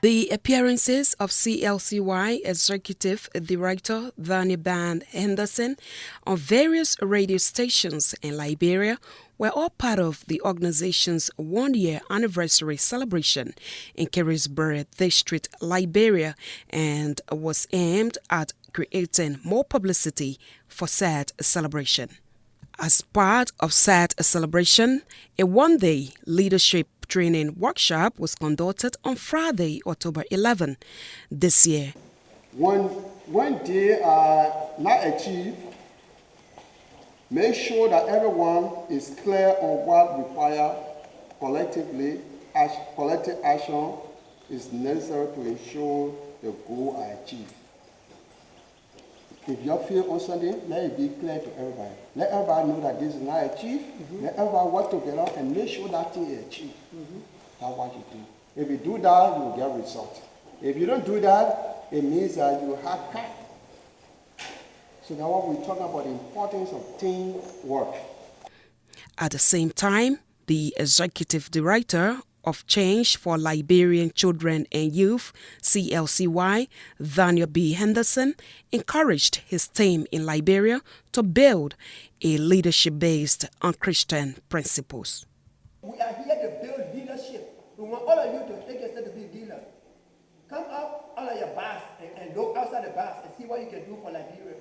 The appearances of CLCY Executive Director Daniel B. Henderson on various radio stations in Liberia were all part of the organization's one-year anniversary celebration in Carisbrough District, Liberia, and was aimed at creating more publicity for said celebration. As part of said celebration, a one-day leadership training workshop was conducted on Friday, October 11 this year. When they are not achieved, make sure that everyone is clear on what requires collective action is necessary to ensure the goal are achieved. If you feel on something, let it be clear to everybody. Let everybody know that this is not achieved. Let everybody work together and make sure that thing is achieved. That's what you do. If you do that, you will get results. If you don't do that, it means that you have cut. So now what we're talking about, the importance of teamwork. At the same time, the Executive Director of Change for Liberian Children and Youth, CLCY, Daniel B. Henderson, encouraged his team in Liberia to build a leadership based on Christian principles. We are here to build leadership. We want all of you to take yourself to be a leader. Come up out of your box and look outside the box and see what you can do for Liberia.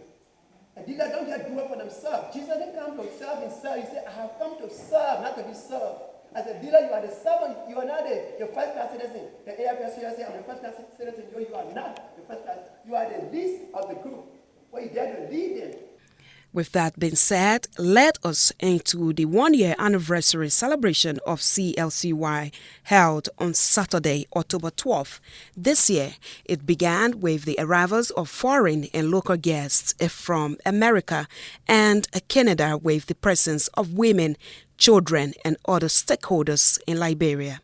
A leader don't just do it for themselves. Jesus didn't come to serve himself. He said, I have come to serve, not to be served. As a leader, you are the servant. You are not your first-class citizen. The AFSU say, I'm the first-class citizen. You are not the first class. You are the least of the group. Well, you're there to lead them. With that being said, let us into the one-year anniversary celebration of CLCY held on Saturday, October 12th. This year, it began with the arrivals of foreign and local guests from America and Canada with the presence of women, children, and other stakeholders in Liberia.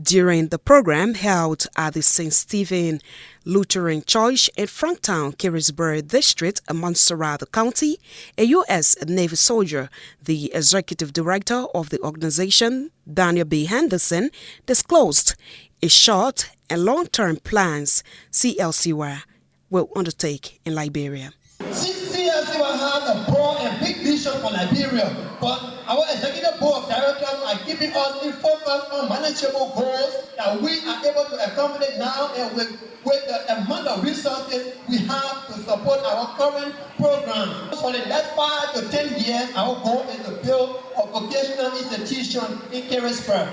During the program held at the St. Stephen Lutheran Church in Franktown, Carisbrough District, Montserrat County, a U.S. Navy soldier, the executive director of the organization, Daniel B. Henderson, disclosed a short and long-term plans CLCY will undertake in Liberia. CLCY has a broad and big vision for Liberia, but our executive board of directors are keeping us in focus on manageable goals that we are able to accomplish now, and with the amount of resources we have to support our current program. For the next 5 to 10 years, our goal is to build a vocational institution in Carisbrough.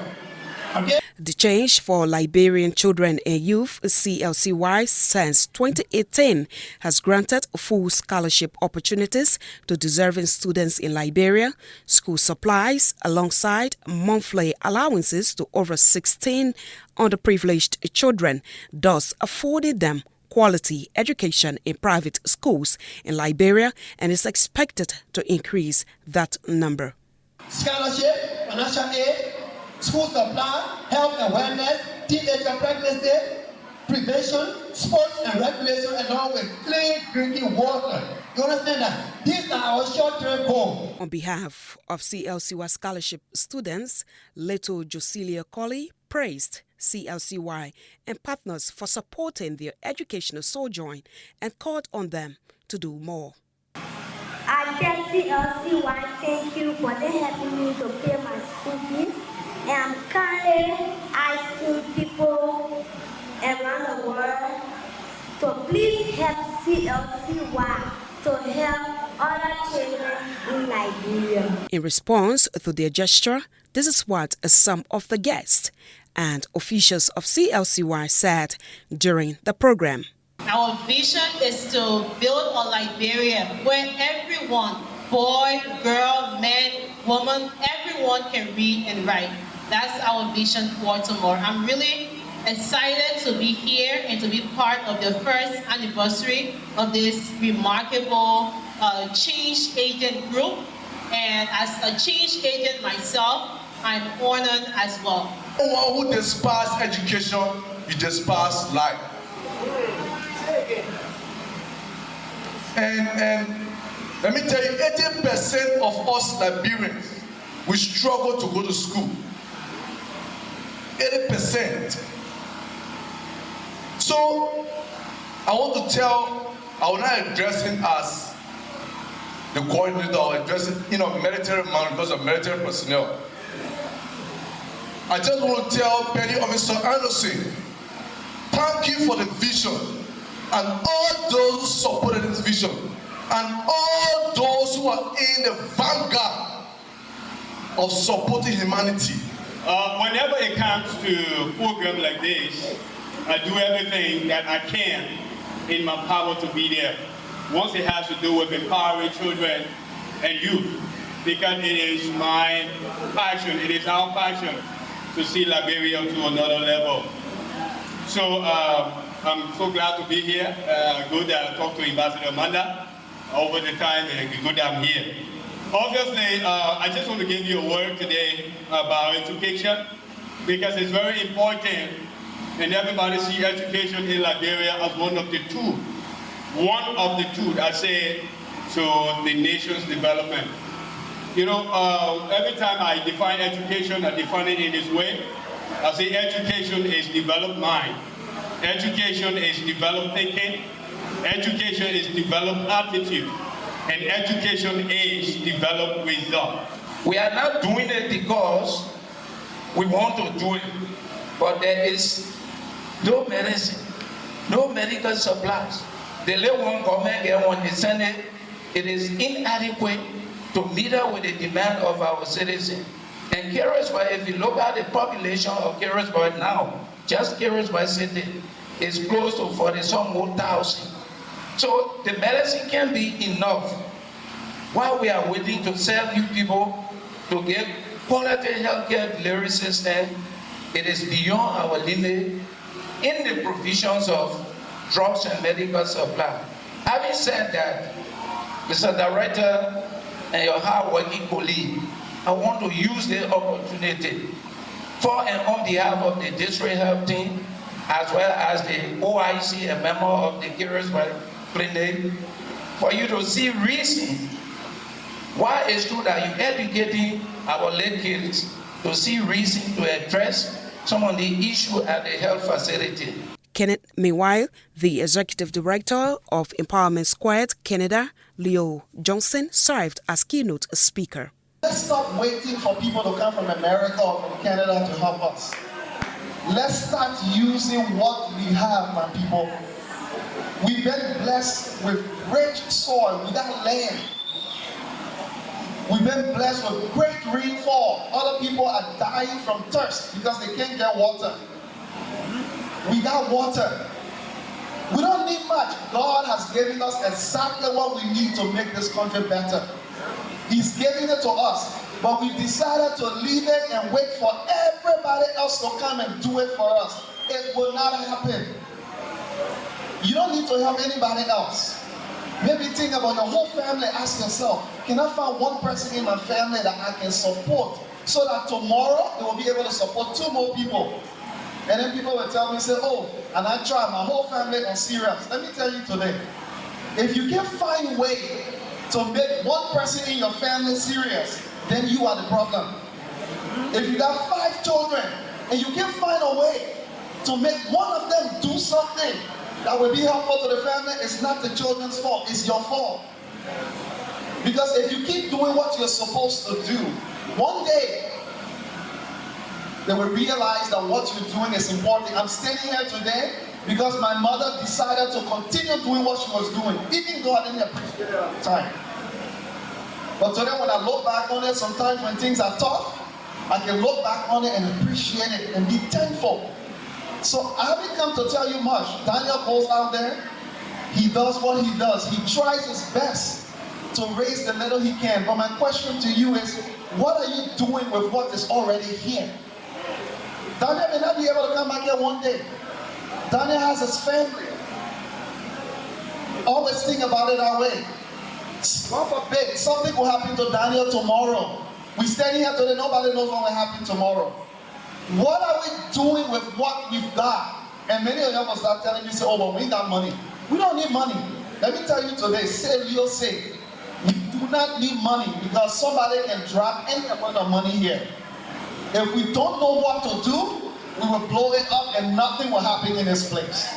Okay? The Change for Liberian Children and Youth, CLCY, since 2018 has granted full scholarship opportunities to deserving students in Liberia, school supplies, alongside monthly allowances to over 16 underprivileged children, thus affording them quality education in private schools in Liberia, and is expected to increase that number. Scholarship, financial aid, school supply, health awareness, teenager pregnancy, prevention, sports and recreation, along with clean drinking water. You understand that? These are our short-term goals. On behalf of CLCY scholarship students, Little Josilia Colley praised CLCY and partners for supporting their educational sojourn and called on them to do more. I tell CLCY thank you for helping me to pay my school fees. And I'm currently asking people around the world to please help CLCY to help other children in Liberia. In response to their gesture, this is what some of the guests and officials of CLCY said during the program. Our vision is to build a Liberia where everyone, boy, girl, man, woman, everyone can read and write. That's our vision for tomorrow. I'm really excited to be here and to be part of the first anniversary of this remarkable change agent group. And as a change agent myself, I'm honored as well. Anyone who despises education, you despise life. And let me tell you, 80% of us Liberians, we struggle to go to school. 80%. So I want to tell, I will not address him as the coordinator or address it, military man because of military personnel. I just want to tell Petty Officer Anderson, thank you for the vision and all those who supported this vision and all those who are in the vanguard of supporting humanity. Whenever it comes to program like this, I do everything that I can in my power to be there. Once it has to do with empowering children and youth, because it is my passion, it is our passion to see Liberia to another level. So I'm so glad to be here. Good that I talked to Ambassador Amanda over the time, and good that I'm here. Obviously, I just want to give you a word today about education, because it's very important, and everybody see education in Liberia as one of the two I say, to the nation's development. Every time I define education, I define it in this way. I say education is developed mind, education is developed thinking, education is developed attitude, and education is developed wisdom. We are not doing it because we want to do it, but there is no medicine, no medical supplies. The little one government get one, they send it. It is inadequate to meet up with the demand of our citizens. And Caribsburg, if you look at the population of Caribsburg now, just Caribsburg City is close to 40-some more thousand. So the medicine can be enough. While we are waiting to sell you people to get quality healthcare delivery system, it is beyond our limit in the provisions of drugs and medical supply. Having said that, Mr. Director and your hard-working colleague, I want to use the opportunity for and on behalf of the district health team, as well as the OIC, a member of the Caribsburg Clinic, for you to see reason why it's true that you're educating our late kids to see reason to address some of the issues at the health facility. Meanwhile, the executive director of Empowerment Squared Canada, Leo Johnson, served as keynote speaker. Let's stop waiting for people to come from America or from Canada to help us. Let's start using what we have, my people. We've been blessed with rich soil, we got land. We've been blessed with great rainfall. Other people are dying from thirst because they can't get water. We got water. We don't need much. God has given us exactly what we need to make this country better. He's giving it to us, but we've decided to leave it and wait for everybody else to come and do it for us. It will not happen. You don't need to help anybody else. Maybe think about your whole family. Ask yourself, can I find one person in my family that I can support so that tomorrow they will be able to support 2 more people? And then people will tell me, say, oh, and I try, my whole family are serious. Let me tell you today, if you can find a way to make one person in your family serious, then you are the problem. If you got 5 children and you can find a way to make one of them do something that will be helpful to the family, it's not the children's fault, it's your fault. Because if you keep doing what you're supposed to do, one day they will realize that what you're doing is important. I'm standing here today because my mother decided to continue doing what she was doing, even though I didn't appreciate it at the time. But today when I look back on it, sometimes when things are tough, I can look back on it and appreciate it and be thankful. So I haven't come to tell you much. Daniel goes out there, he does what he does. He tries his best to raise the little he can. But my question to you is, what are you doing with what is already here? Daniel may not be able to come back here one day. Daniel has his family. Always think about it that way. God forbid, something will happen to Daniel tomorrow. We stand here today, nobody knows what will happen tomorrow. What are we doing with what we've got? And many of you will start telling me, say, oh, well, we got money. We don't need money. Let me tell you today, say Leo say, we do not need money because somebody can drop any amount of money here. If we don't know what to do, we will blow it up and nothing will happen in this place.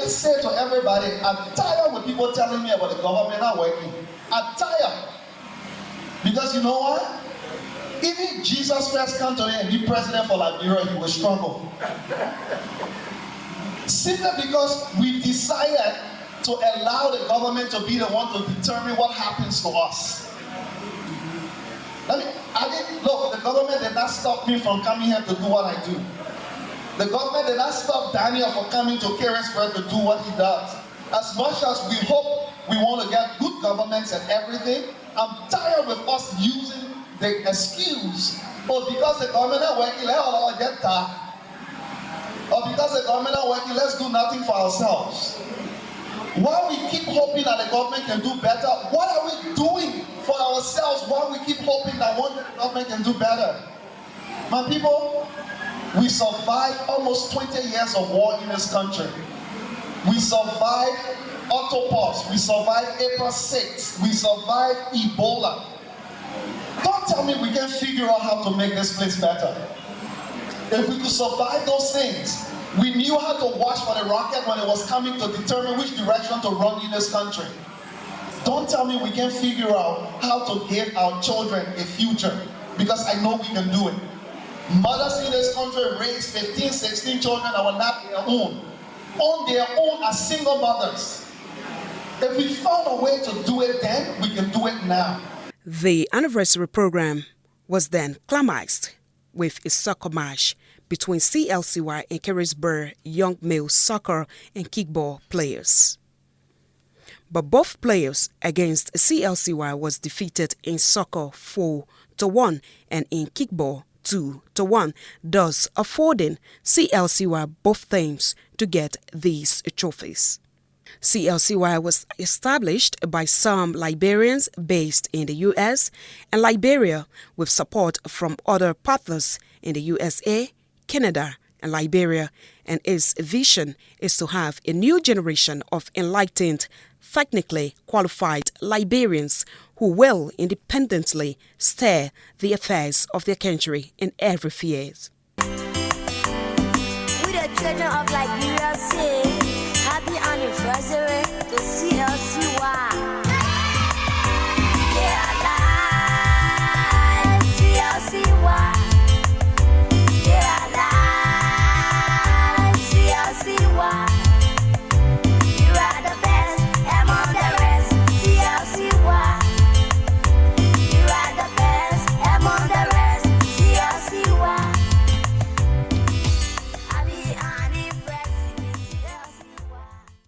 I say to everybody, I'm tired with people telling me about the government not working. I'm tired. Because you know what? Even Jesus Christ come today and be president for Liberia, he will struggle. Simply because we decided to allow the government to be the one to determine what happens to us. Look, the government did not stop me from coming here to do what I do. The government did not stop Daniel from coming to Carrisburg to do what he does. As much as we hope we want to get good governments and everything, I'm tired with us using the excuse, because the government are working, let all get dark. Or because the government are working, let's do nothing for ourselves. While we keep hoping that the government can do better, what are we doing for ourselves while we keep hoping that one day the government can do better? My people, we survived almost 20 years of war in this country. We survived Autopause, we survived April 6th, we survived Ebola. Don't tell me we can figure out how to make this place better. If we could survive those things, we knew how to watch for the rocket when it was coming to determine which direction to run in this country. Don't tell me we can figure out how to give our children a future, because I know we can do it. Mothers in this country raise 15, 16 children that were not their own. On their own as single mothers. If we found a way to do it then, we can do it now. The anniversary program was then climaxed with a soccer match between CLCY and Carrisburg young male soccer and kickball players. But both players against CLCY was defeated in soccer 4-1 and in kickball 2-1, thus affording CLCY both teams to get these trophies. CLCY was established by some Liberians based in the U.S. and Liberia with support from other partners in the USA, Canada, and Liberia, and its vision is to have a new generation of enlightened, technically qualified Liberians who will independently steer the affairs of their country in every field. We the children of Liberia.